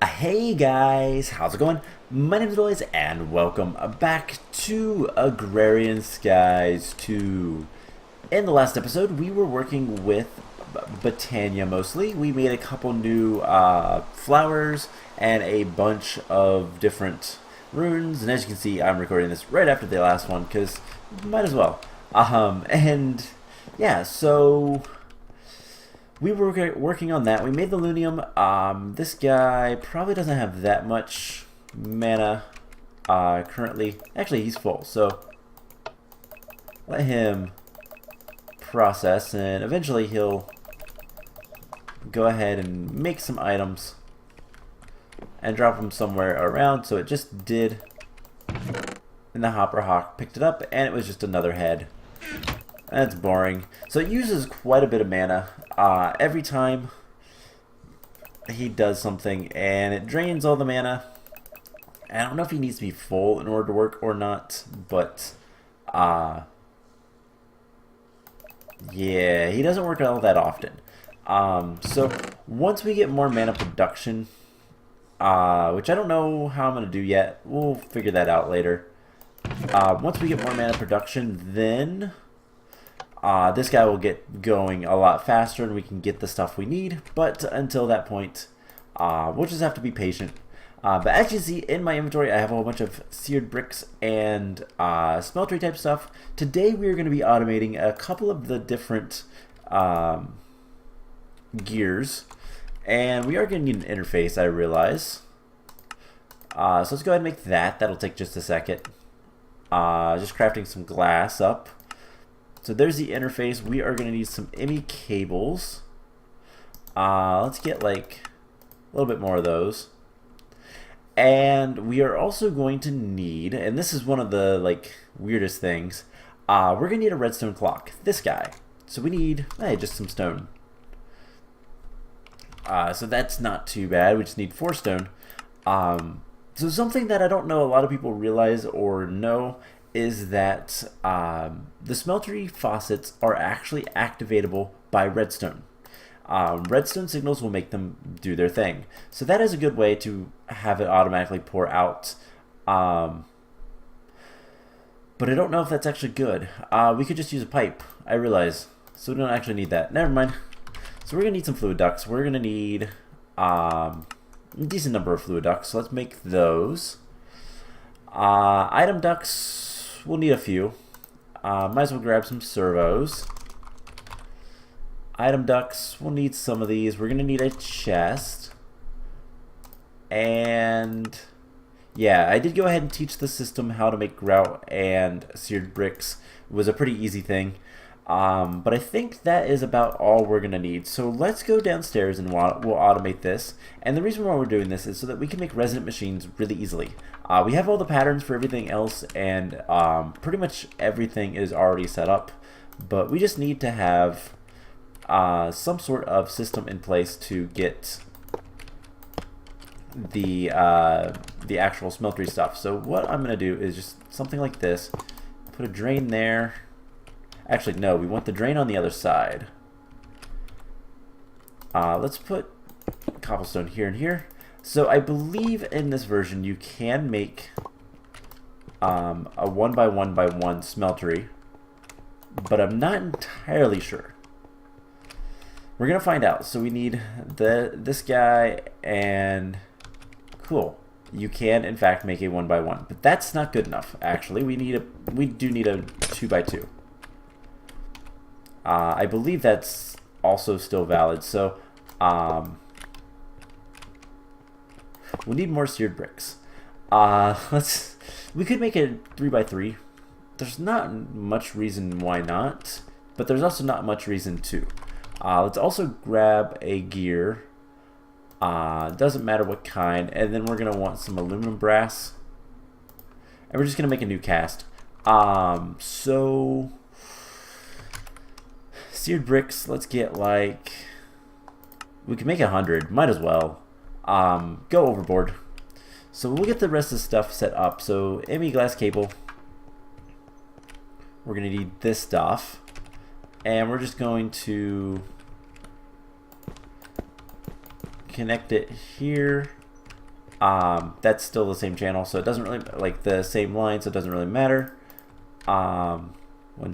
Hey guys, how's it going? My name is Lois and welcome back to Agrarian Skies 2. In the last episode, we were working with Botania mostly. We made a couple new flowers and a bunch of different runes. And as you can see, I'm recording this right after the last one because might as well. And yeah, so we were working on that. We made the Lunium. This guy probably doesn't have that much mana currently. Actually, he's full, so let him process, and eventually he'll go ahead and make some items and drop them somewhere around. So it just did, and the Hopper Hawk picked it up, and it was just another head. That's boring. So it uses quite a bit of mana every time he does something, and it drains all the mana. I don't know if he needs to be full in order to work or not, but yeah, he doesn't work all that often. So once we get more mana production, which I don't know how I'm going to do yet, we'll figure that out later. Once we get more mana production, then this guy will get going a lot faster and we can get the stuff we need. But until that point, we'll just have to be patient. But as you see in my inventory, I have a whole bunch of seared bricks and smeltery type stuff. Today we are going to be automating a couple of the different gears. And we are going to need an interface, I realize. So let's go ahead and make that. That'll take just a second. Just crafting some glass up. So there's the interface. We are going to need some ME cables. Let's get like a little bit more of those. And we are also going to need, and this is one of the like weirdest things, we're going to need a redstone clock. This guy. So we need just some stone. So that's not too bad. We just need 4 stone. So something that I don't know a lot of people realize or know is that the smeltery faucets are actually activatable by redstone. Redstone signals will make them do their thing. So that is a good way to have it automatically pour out. But I don't know if that's actually good. We could just use a pipe, I realize. So we don't actually need that. Never mind. So we're going to need some fluid ducts. We're going to need a decent number of fluid ducts. So let's make those. Item ducts, we'll need a few. Might as well grab some servos. Item ducts, we'll need some of these. We're going to need a chest. And yeah, I did go ahead and teach the system how to make grout and seared bricks. It was a pretty easy thing. But I think that is about all we're going to need. So let's go downstairs and we'll automate this. And the reason why we're doing this is so that we can make resident machines really easily. We have all the patterns for everything else, and pretty much everything is already set up. But we just need to have some sort of system in place to get the actual smeltery stuff. So what I'm going to do is just something like this. Put a drain there. Actually, no, we want the drain on the other side. Let's put cobblestone here and here. So I believe in this version you can make a 1x1x1 smeltery, but I'm not entirely sure. We're gonna find out. So we need this guy, and cool. You can in fact make a 1x1, but that's not good enough. Actually, we do need a 2x2. I believe that's also still valid. So we need more seared bricks. We could make a 3x3. There's not much reason why not, but there's also not much reason to. Let's also grab a gear. Doesn't matter what kind. And then we're going to want some aluminum brass. And we're just going to make a new cast. So seared bricks, let's get like, we can make 100. Might as well. Go overboard. So we'll get the rest of the stuff set up. So ME glass cable. We're going to need this stuff. And we're just going to connect it here That's still the same channel, so it doesn't really, like the same line, so it doesn't really matter. 1,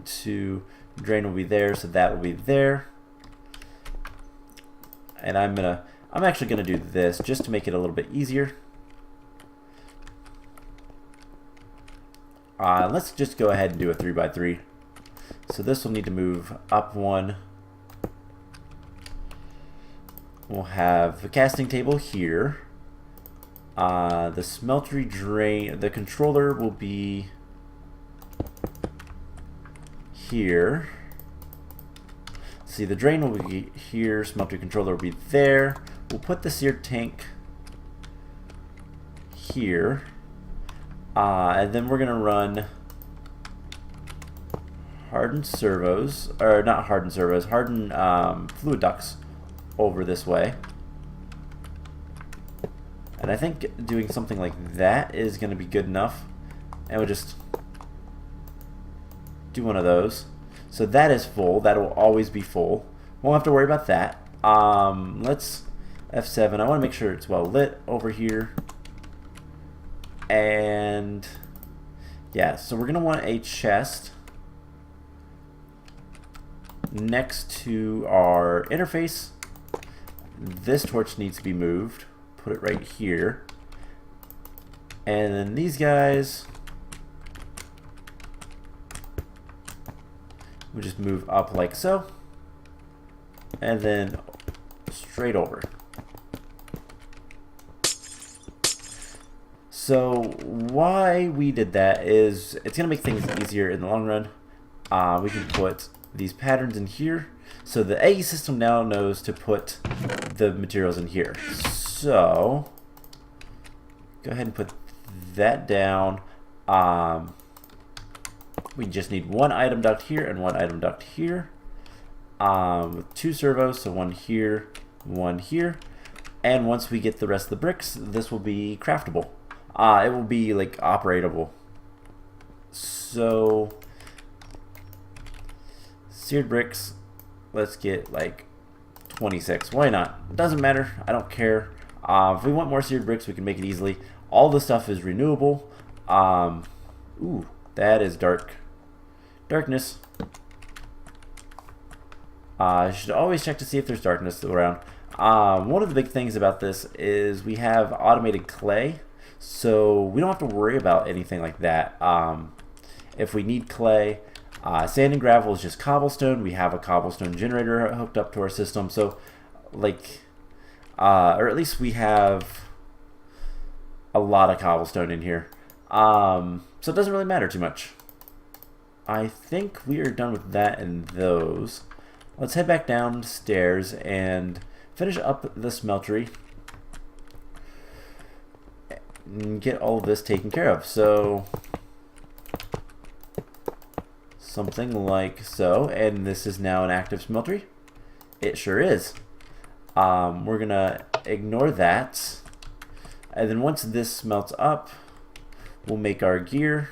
2, drain will be there, so that will be there. And I'm actually gonna do this just to make it a little bit easier. Let's just go ahead and do a 3x3. So this will need to move up 1. We'll have the casting table here. The smeltery drain, the controller will be here. See, the drain will be here, smeltery controller will be there. We'll put the seared tank here. And then we're gonna run hardened servos, or not hardened servos, hardened fluid ducts over this way. And I think doing something like that is going to be good enough. And we'll just do one of those. So that is full. That will always be full. Won't have to worry about that. Let's F7. I want to make sure it's well lit over here. And yeah, so we're going to want a chest next to our interface. This torch needs to be moved. Put it right here. And then these guys, we just move up like so. And then straight over. So why we did that is it's going to make things easier in the long run. We can put these patterns in here. So the AE system now knows to put the materials in here. So go ahead and put that down. We just need one item duct here and one item duct here. With 2 servos, so one here, one here. And once we get the rest of the bricks, this will be craftable. It will be like operatable. So seared bricks, let's get like 26. Why not? Doesn't matter. I don't care. If we want more seared bricks, we can make it easily. All the stuff is renewable. Ooh, that is darkness. I should always check to see if there's darkness around. One of the big things about this is we have automated clay, so we don't have to worry about anything like that. If we need clay, sand and gravel is just cobblestone. We have a cobblestone generator hooked up to our system, so like, or at least we have a lot of cobblestone in here. So it doesn't really matter too much. I think we are done with that and those. Let's head back downstairs and finish up the smeltery and get all of this taken care of. So something like so, and this is now an active smeltery. It sure is. We're gonna ignore that, and then once this melts up, we'll make our gear,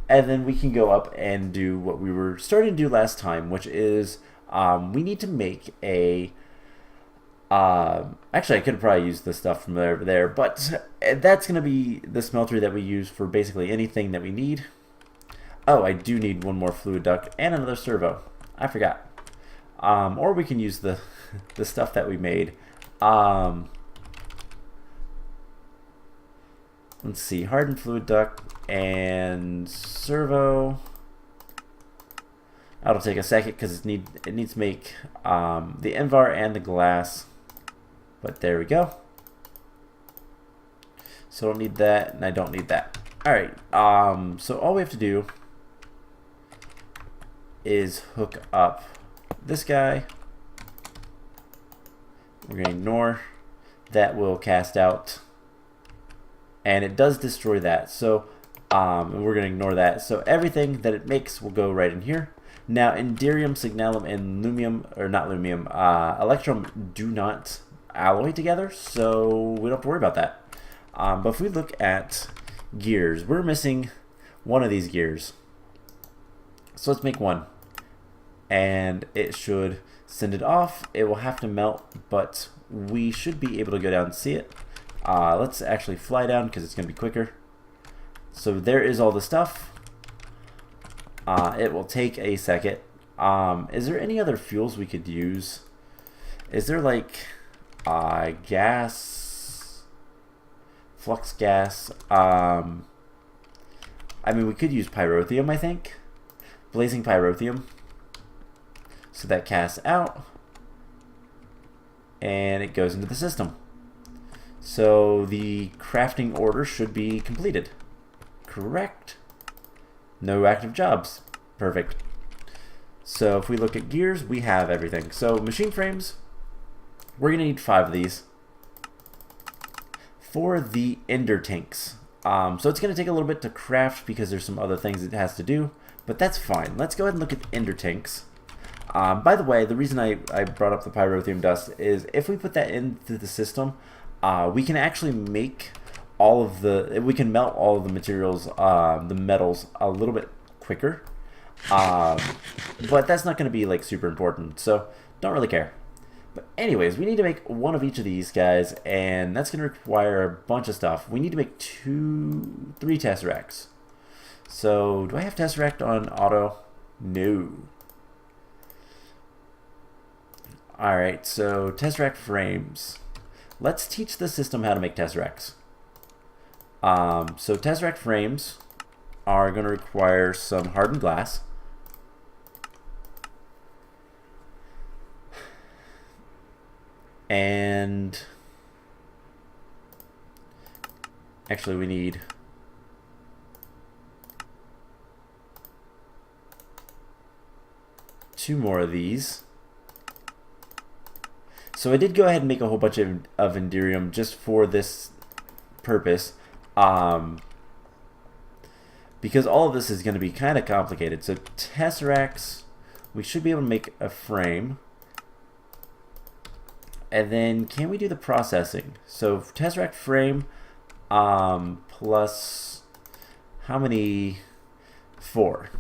and then we can go up and do what we were starting to do last time, which is we need to make a actually I could probably use the stuff from there, but that's gonna be the smeltery that we use for basically anything that we need. Oh, I do need one more fluid duct and another servo. I forgot. Or we can use the stuff that we made. Let's see, hardened fluid duct and servo. That'll take a second because it needs to make the Envar and the glass. But there we go. So I don't need that, and I don't need that. All right. So all we have to do is hook up this guy. We're going to ignore. That will cast out. And it does destroy that. So we're going to ignore that. So everything that it makes will go right in here. Now, Inderium, Signalum, and Lumium, or not Lumium, Electrum do not alloy together, so we don't have to worry about that. But if we look at gears, we're missing one of these gears. So let's make one. And it should send it off. It will have to melt, but we should be able to go down and see it. Let's actually fly down because it's going to be quicker. So there is all the stuff. It will take a second. Is there any other fuels we could use? Is there like gas, flux gas? I mean, we could use pyrotheum, I think. Blazing pyrotheum. So that casts out. And it goes into the system. So the crafting order should be completed. Correct. No active jobs. Perfect. So if we look at gears, we have everything. So machine frames, we're going to need 5 of these. For the ender tanks. So it's going to take a little bit to craft because there's some other things it has to do. But that's fine. Let's go ahead and look at the ender tanks. By the way, the reason I brought up the pyrotheum dust is if we put that into the system, we can actually make we can melt all of the materials, the metals, a little bit quicker. But that's not going to be like super important, so don't really care. But anyways, we need to make 1 of each of these guys, and that's going to require a bunch of stuff. We need to make 3 tesseracts. So do I have tesseract on auto? No. Alright, so tesseract frames. Let's teach the system how to make tesseracts. So tesseract frames are going to require some hardened glass. And actually we need two more of these. So I did go ahead and make a whole bunch of Enderium just for this purpose. Because all of this is going to be kind of complicated. So tesseracts, we should be able to make a frame. And then can we do the processing? So tesseract frame plus how many? 4.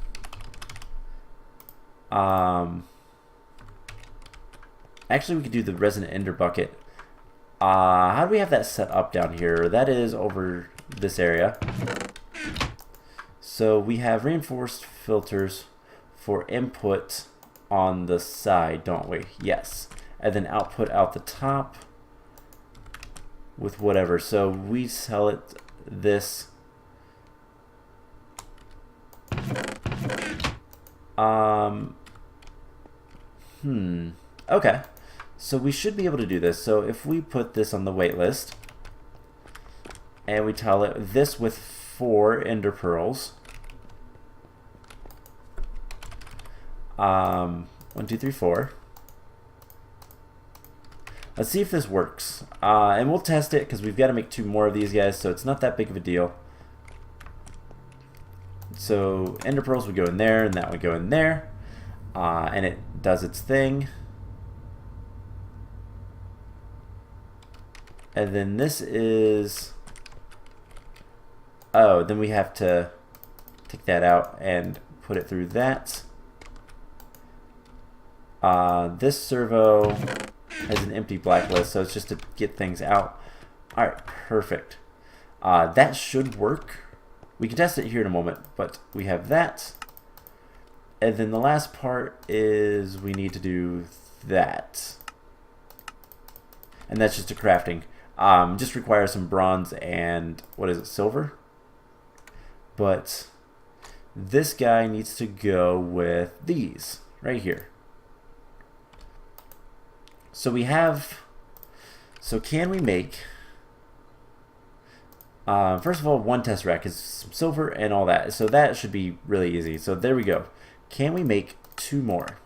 Actually, we could do the resonant ender bucket. How do we have that set up down here? That is over this area. So we have reinforced filters for input on the side, don't we? Yes. And then output out the top with whatever. So we sell it this. Okay. So we should be able to do this. So if we put this on the wait list and we tell it this with 4 ender pearls. 1, 2, 3, 4. Let's see if this works. And we'll test it because we've got to make 2 more of these guys, so it's not that big of a deal. So ender pearls would go in there, and that would go in there. And it does its thing. And then this is... Oh, then we have to take that out and put it through that. This servo has an empty blacklist, so it's just to get things out. Alright, perfect. That should work. We can test it here in a moment, but we have that. And then the last part is we need to do that. And that's just a crafting. Just requires some bronze and, what is it, silver? But this guy needs to go with these right here. So we have, so can we make, first of all, 1 tesseract is some silver and all that. So that should be really easy. So there we go. Can we make 2 more?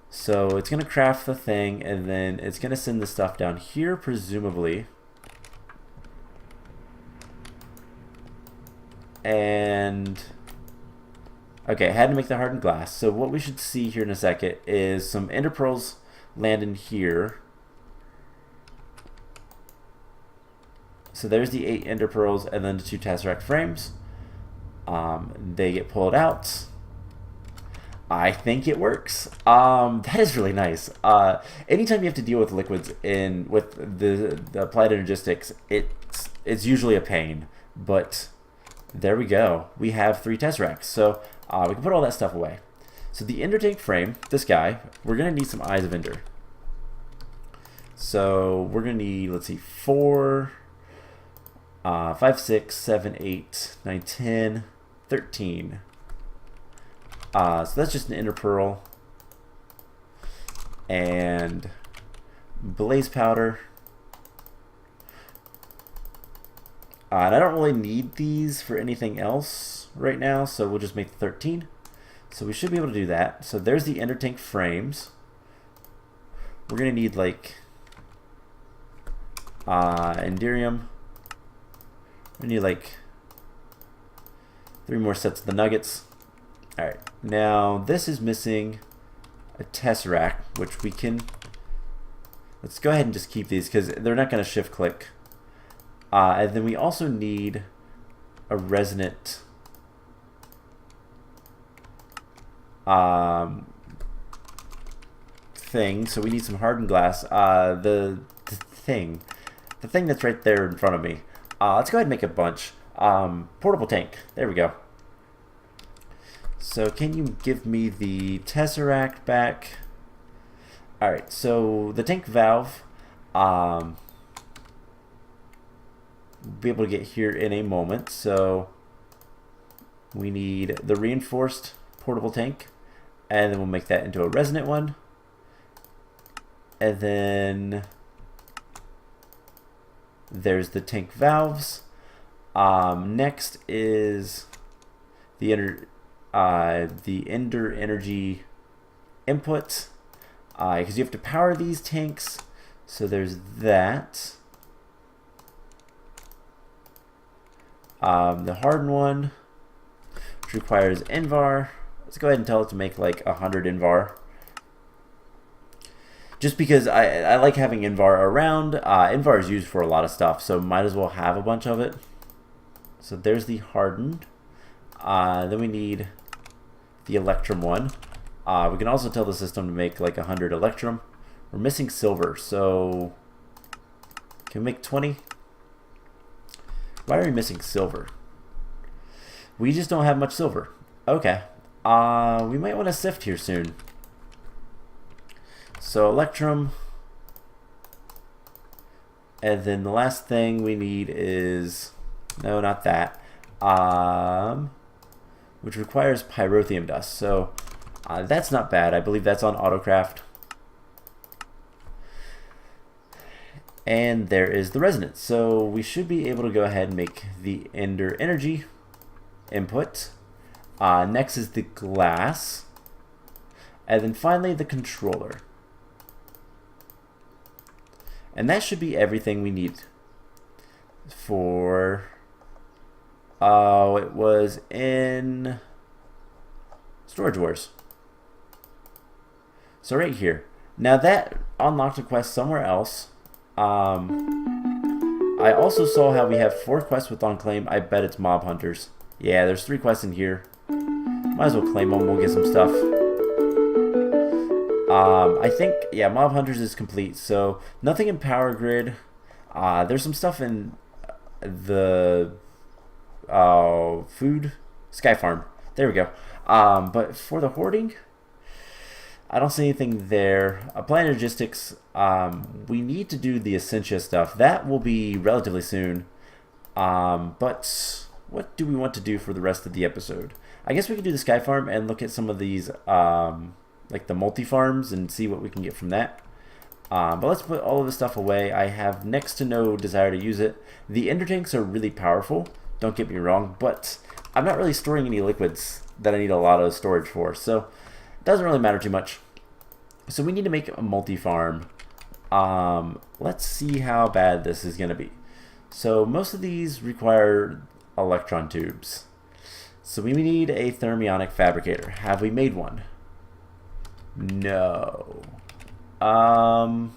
So it's going to craft the thing, and then it's going to send the stuff down here, presumably. And okay, I had to make the hardened glass. So what we should see here in a second is some ender pearls land in here. So there's the 8 ender pearls and then the 2 tesseract frames. They get pulled out. I think it works. That is really nice. Anytime you have to deal with liquids in with the applied energistics, it's usually a pain. But there we go. We have 3 Tesseracts, so we can put all that stuff away. So the Ender tank frame, this guy, we're gonna need some Eyes of Ender. So we're gonna need, let's see, 4, 5, 6, 7, 8, 9, 10, 13. So that's just an Ender Pearl and Blaze Powder. And I don't really need these for anything else right now, so we'll just make 13. So we should be able to do that. So there's the Ender Tank frames. We're going to need like Enderium. We need like 3 more sets of the nuggets. Alright, now this is missing a Tesseract, which we can... Let's go ahead and just keep these because they're not going to shift click. And then we also need a resonant thing. So we need some hardened glass. The thing that's right there in front of me. Let's go ahead and make a bunch. Portable tank. There we go. So can you give me the Tesseract back? Alright, so the tank valve, we'll be able to get here in a moment. So we need the reinforced portable tank, and then we'll make that into a resonant one. And then there's the tank valves. Next is the Ender energy input, because you have to power these tanks. So there's that. The hardened one, which requires Invar. Let's go ahead and tell it to make like 100 Invar. Just because I like having Invar around. Invar is used for a lot of stuff, so might as well have a bunch of it. So there's the hardened. Then we need the Electrum one. We can also tell the system to make like 100 Electrum. We're missing silver, so can we make 20? Why are we missing silver? We just don't have much silver. Okay. We might want to sift here soon. So Electrum. And then the last thing we need is... No, not that. Which requires Pyrotheum dust. So that's not bad. I believe that's on Autocraft. And there is the resonance. So we should be able to go ahead and make the Ender energy input. Next is the glass. And then finally the controller. And that should be everything we need for... Oh, it was in Storage Wars. So right here. Now that unlocked a quest somewhere else. I also saw how we have 4 quests with on claim. I bet it's mob hunters. Yeah, there's 3 quests in here. Might as well claim them. We'll get some stuff. I think, yeah, mob hunters is complete. So nothing in Power Grid. There's some stuff in the food Sky Farm. There we go. But for the hoarding, I don't see anything there. Applied Logistics, we need to do the Essentia stuff. That will be relatively soon. But what do we want to do for the rest of the episode? I guess we could do the Sky Farm and look at some of these, like the multi-farms, and see what we can get from that. But let's put all of this stuff away. I have next to no desire to use it. The Ender Tanks are really powerful, don't get me wrong, but I'm not really storing any liquids that I need a lot of storage for, so it doesn't really matter too much. So we need to make a multi-farm. Let's see how bad this is going to be. So most of these require electron tubes. So we need a thermionic fabricator. Have we made one? No. Alright,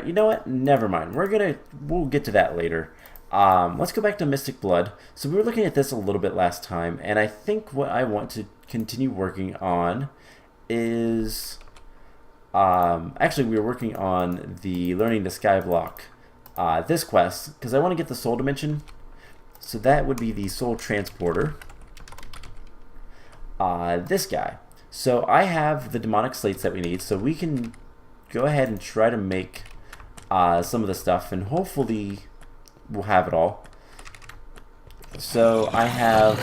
you know what? Never mind. We'll get to that later. let's go back to Mystic Blood. So we were looking at this a little bit last time, and I think what I want to continue working on is... actually, we were working on the Learning the Skyblock, this quest, because I want to get the Soul Dimension. So that would be the Soul Transporter. This guy. So I have the demonic slates that we need, so we can go ahead and try to make some of the stuff, and hopefully we'll have it all. So I have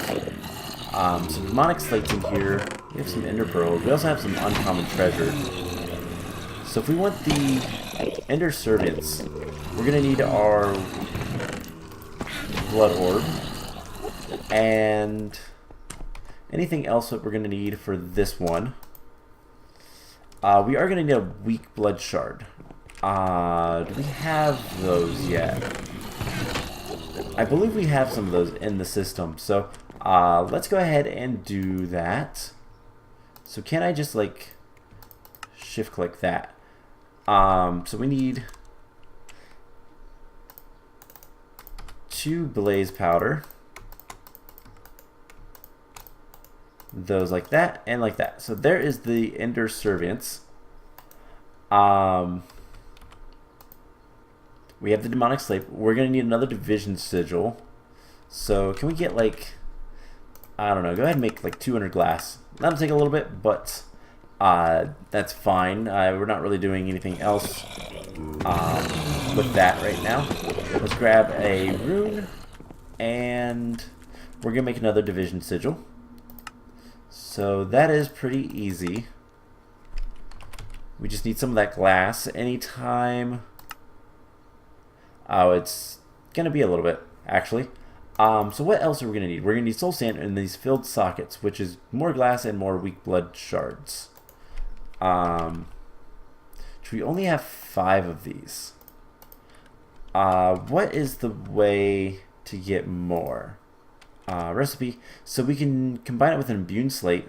some demonic slates in here. We have some ender pearls. We also have some uncommon treasure. So if we want the ender servants, we're gonna need our blood orb and anything else that we're gonna need for this one. We are gonna need a weak blood shard. Do we have those yet? I believe we have some of those in the system, so let's go ahead and do that. So can I just like shift click that? So we need 2 blaze powder, those like that and like that. So there is the ender servants. We have the demonic slate. We're gonna need another division sigil. So can we get like, I don't know, go ahead and make like 200 glass. That'll take a little bit, but that's fine. We're not really doing anything else with that right now. Let's grab a rune, and we're gonna make another division sigil. So that is pretty easy. We just need some of that glass. Anytime. Oh, it's gonna be a little bit actually. So what else are we gonna need? We're gonna need soul sand and these filled sockets, which is more glass and more weak blood shards. We only have 5 of these. What is the way to get more? Recipe. So we can combine it with an imbued slate.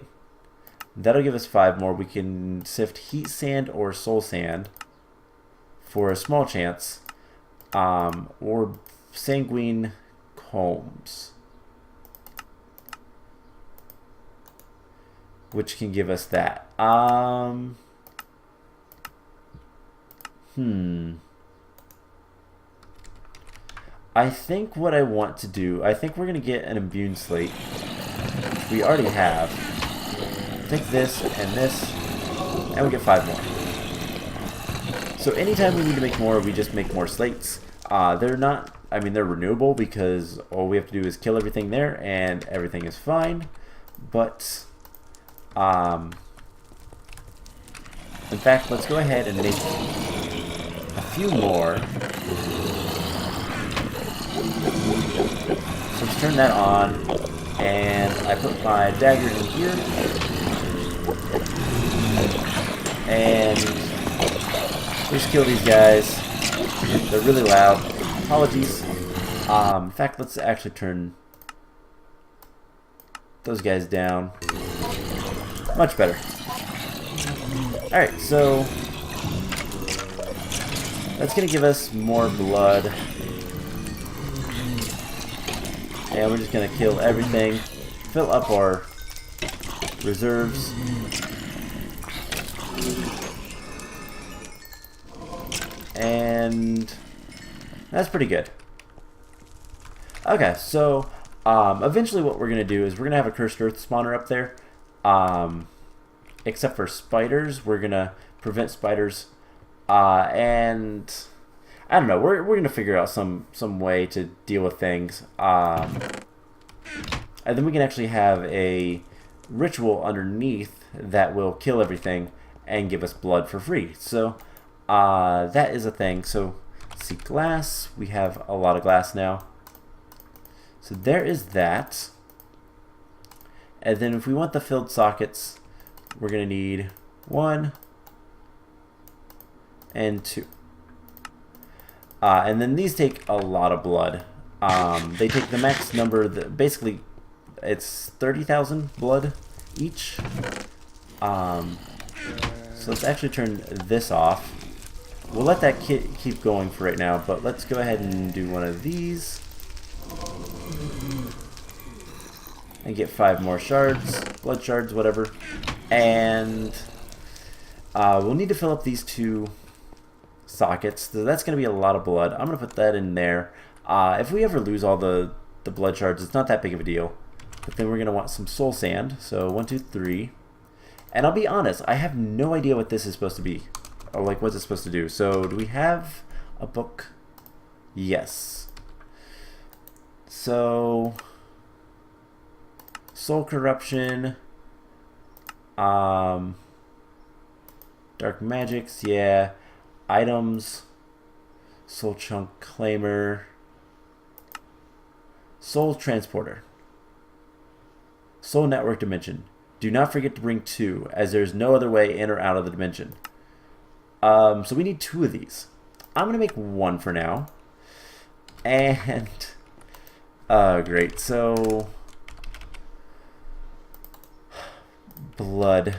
That'll give us 5 more. We can sift heat sand or soul sand for a small chance. Or sanguine combs, which can give us that. I think what I want to do, I think we're going to get an imbued slate, which we already have. Take this, and we get 5 more. So anytime we need to make more, we just make more slates. They're not, I mean, they're renewable because all we have to do is kill everything there and everything is fine. But, in fact, let's go ahead and make a few more. So let's turn that on, and I put my dagger in here, and just kill these guys. They're really loud. Apologies. In fact, let's actually turn those guys down. Much better. Alright, so that's going to give us more blood. And we're just going to kill everything. Fill up our reserves. And that's pretty good. Okay, so eventually what we're going to do is we're going to have a cursed earth spawner up there. Except for spiders, we're going to prevent spiders. And I don't know, we're going to figure out some way to deal with things. And then we can actually have a ritual underneath that will kill everything and give us blood for free. So that is a thing. So let's see, glass. We have a lot of glass now. So there is that. And then if we want the filled sockets, we're going to need 1 and 2. And then these take a lot of blood. They take the max number, basically it's 30,000 blood each. So let's actually turn this off. We'll let that keep going for right now, but let's go ahead and do one of these. and get 5 more shards, blood shards, whatever. And we'll need to fill up these 2 sockets. So that's going to be a lot of blood. I'm going to put that in there. If we ever lose all the blood shards, it's not that big of a deal. But then we're going to want some soul sand. So 1, 2, 3. And I'll be honest, I have no idea what this is supposed to be. Or like, what's it supposed to do? So do we have a book? Yes. So soul corruption. Dark magics, yeah. Items. Soul chunk claimer. Soul transporter. Soul network dimension. Do not forget to bring 2, as there's no other way in or out of the dimension. So we need 2 of these. I'm going to make 1 for now. And, great. So, blood.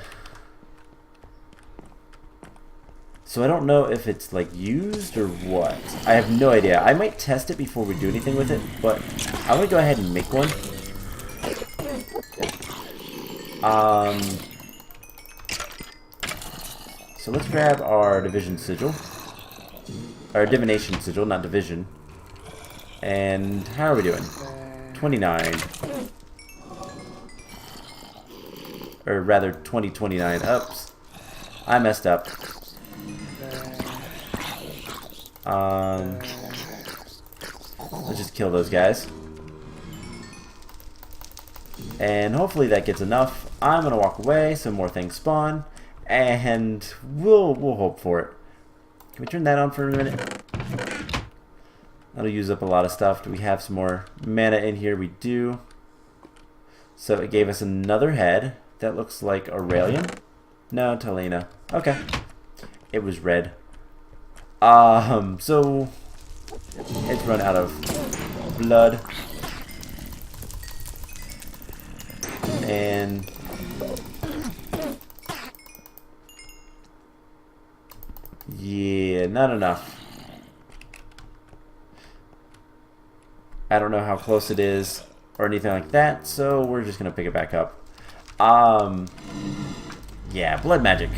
So I don't know if it's like used or what. I have no idea. I might test it before we do anything with it, but I'm going to go ahead and make one. So let's grab our division sigil. Our divination sigil, not division. And how are we doing? 29. Or rather, 2029. Oops. I messed up. Let's just kill those guys. And hopefully that gets enough. I'm gonna walk away, some more things spawn, and we'll hope for it. Can we turn that on for a minute? That'll use up a lot of stuff. Do we have some more mana in here? We do. So it gave us another head. That looks like Aurelian. No, Talena. Okay. It was red. So it's run out of blood. And yeah, not enough. I don't know how close it is or anything like that, so we're just gonna pick it back up. Yeah, blood magic.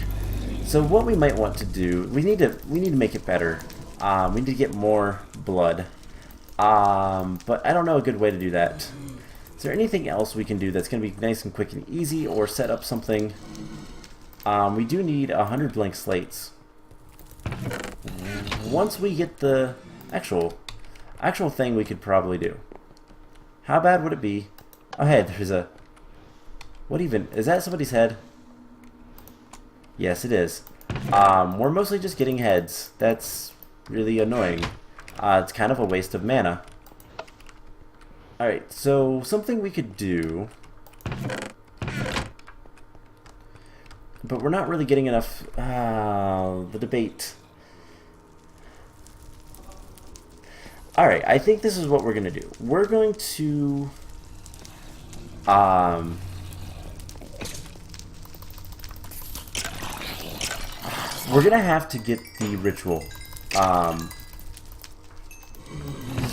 So what we might want to do, we need to make it better. We need to get more blood. But I don't know a good way to do that. Is there anything else we can do that's going to be nice and quick and easy, or set up something? We do need 100 blank slates. Once we get the actual thing, we could probably do. How bad would it be? Oh, hey, there's a... What even? Is that somebody's head? Yes, it is. We're mostly just getting heads. That's really annoying. It's kind of a waste of mana. Alright, so something we could do, but we're not really getting enough, the debate. Alright, I think this is what we're going to do. We're going to, we're going to have to get the ritual.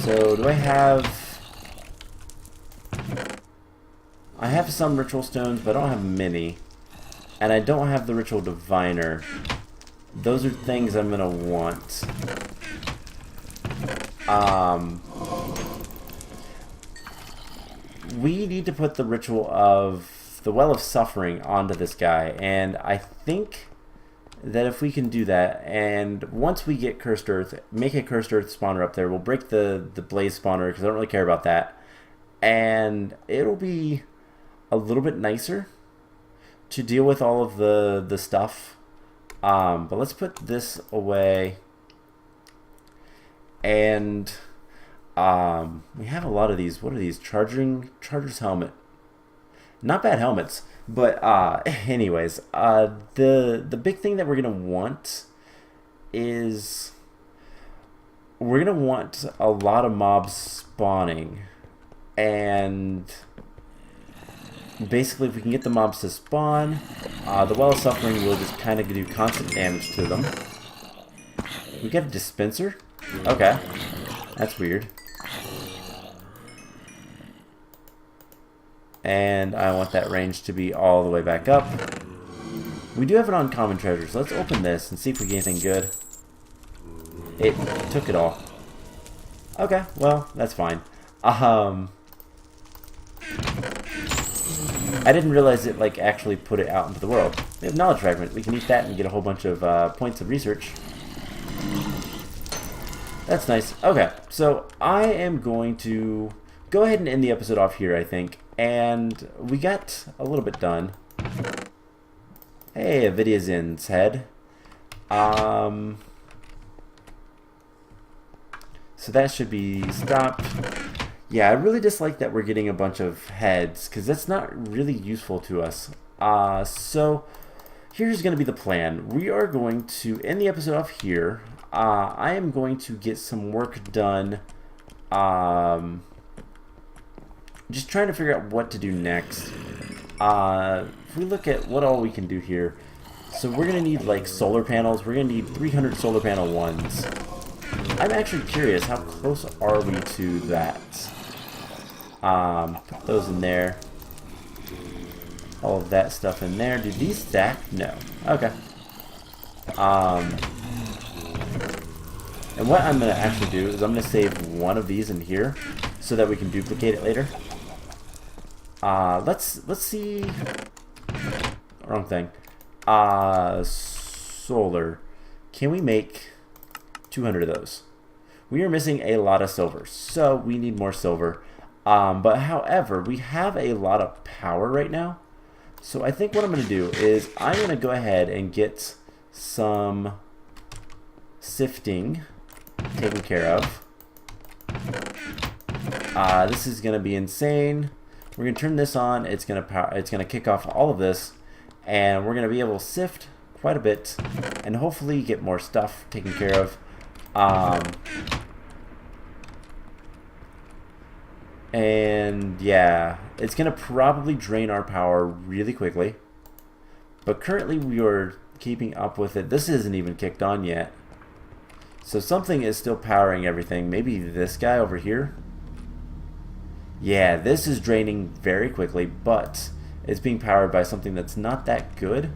So do I have some ritual stones, but I don't have many. And I don't have the ritual diviner. Those are things I'm gonna want. We need to put the ritual of the Well of Suffering onto this guy, and I think that if we can do that, and once we get Cursed Earth, make a Cursed Earth spawner up there, we'll break the Blaze spawner, because I don't really care about that, and it'll be a little bit nicer to deal with all of the stuff. But let's put this away, and we have a lot of these. What are these? Charger's helmet. Not bad helmets. But anyways, the big thing that we're gonna want is we're gonna want a lot of mobs spawning, and basically if we can get the mobs to spawn, the Well of Suffering will just kind of do constant damage to them. We get a dispenser? Okay, that's weird. And I want that range to be all the way back up. We do have an uncommon treasure, so let's open this and see if we get anything good. It took it all. Okay, well, that's fine. I didn't realize it like actually put it out into the world. We have knowledge fragment. We can eat that and get a whole bunch of points of research. That's nice. Okay, so I am going to go ahead and end the episode off here, I think. And we got a little bit done. Hey, Avidiazin's head. So that should be stopped. Yeah, I really dislike that we're getting a bunch of heads, because that's not really useful to us. So here's going to be the plan. We are going to end the episode off here. I am going to get some work done. Just trying to figure out what to do next. If we look at what all we can do here. So we're going to need like solar panels. We're going to need 300 solar panel ones. I'm actually curious, how close are we to that? Put those in there. All of that stuff in there. Do these stack? No. Okay. And what I'm going to actually do is I'm going to save one of these in here so that we can duplicate it later. Let's see. Wrong thing. Solar. Can we make 200 of those? We are missing a lot of silver, so we need more silver. But however, we have a lot of power right now. So I think what I'm going to do is I'm going to go ahead and get some sifting taken care of. This is going to be insane. We're going to turn this on. It's going to kick off all of this, and we're going to be able to sift quite a bit and hopefully get more stuff taken care of. And yeah, it's going to probably drain our power really quickly. But currently we are keeping up with it. This isn't even kicked on yet. So something is still powering everything. Maybe this guy over here. Yeah, this is draining very quickly, but it's being powered by something that's not that good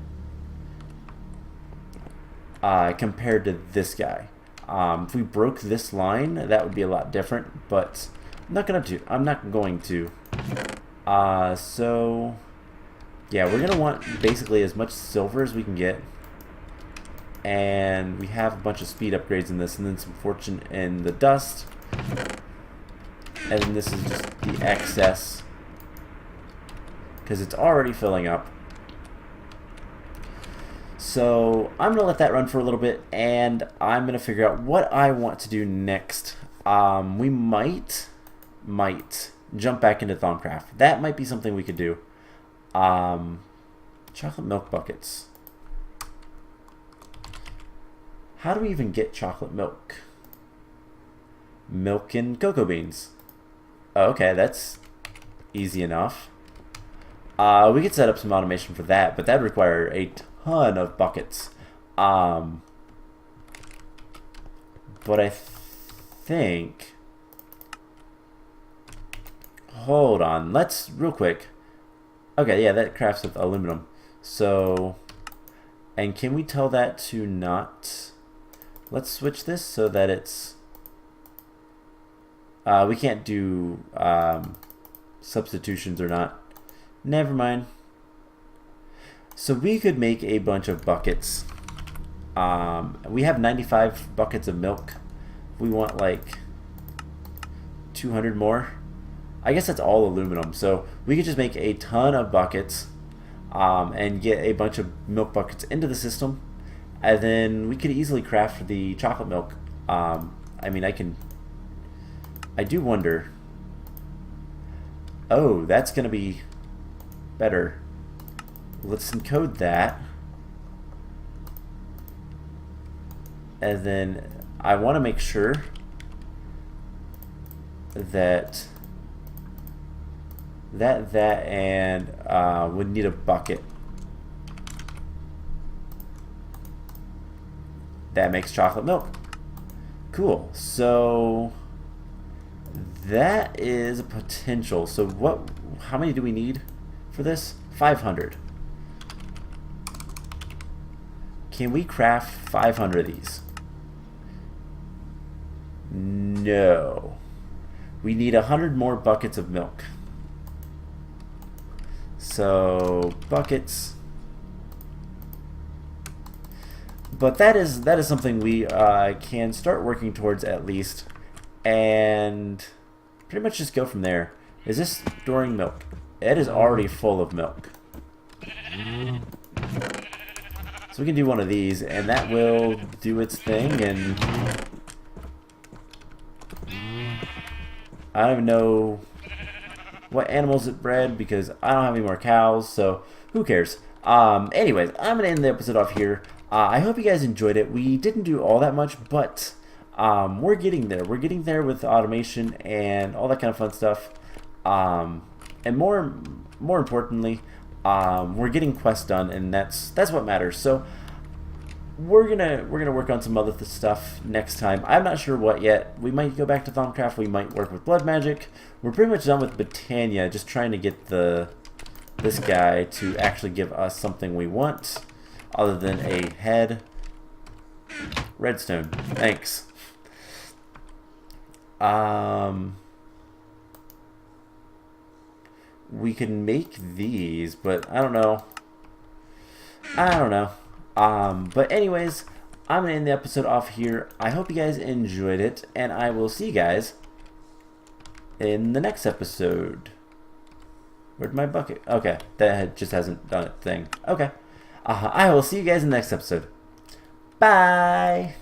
compared to this guy. If we broke this line, that would be a lot different, but I'm not going to. So yeah, we're gonna want basically as much silver as we can get, and we have a bunch of speed upgrades in this, and then some fortune in the dust, and then this is just the excess because it's already filling up. So I'm gonna let that run for a little bit, and I'm gonna figure out what I want to do next. We might jump back into Thaumcraft. That might be something we could do. Chocolate milk buckets. How do we even get chocolate milk? Milk and cocoa beans. Oh, okay, that's easy enough. We could set up some automation for that, but that would require a ton of buckets. But I think... Hold on, let's real quick. Okay, yeah, that crafts with aluminum. So, and can we tell that to not? Let's switch this so that it's. We can't do substitutions or not. Never mind. So we could make a bunch of buckets. We have 95 buckets of milk. We want like 200 more. I guess that's all aluminum, so we could just make a ton of buckets and get a bunch of milk buckets into the system, and then we could easily craft the chocolate milk. I mean, I do wonder. Oh, that's gonna be better. Let's encode that, and then I want to make sure that and would need a bucket. That makes chocolate milk. Cool. So that is a potential. So what how many do we need for this? 500. Can we craft 500 of these? No. We need 100 more buckets of milk. So, buckets. But that is something we can start working towards at least, and pretty much just go from there. Is this storing milk? It is already full of milk. So we can do one of these, and that will do its thing, and I don't even know what animals it bred because I don't have any more cows, so who cares? Anyways, I'm going to end the episode off here. I hope you guys enjoyed it. We didn't do all that much, but we're getting there. We're getting there with automation and all that kind of fun stuff. And more importantly, we're getting quests done, and that's what matters. So we're gonna work on some other stuff next time. I'm not sure what yet. We might go back to Thaumcraft. We might work with Blood Magic. We're pretty much done with Botania. Just trying to get this guy to actually give us something we want, other than a head. Redstone. Thanks. We can make these, but I don't know. But anyways, I'm going to end the episode off here. I hope you guys enjoyed it, and I will see you guys in the next episode. Where'd my bucket? Okay, that just hasn't done its thing. Okay. I will see you guys in the next episode. Bye!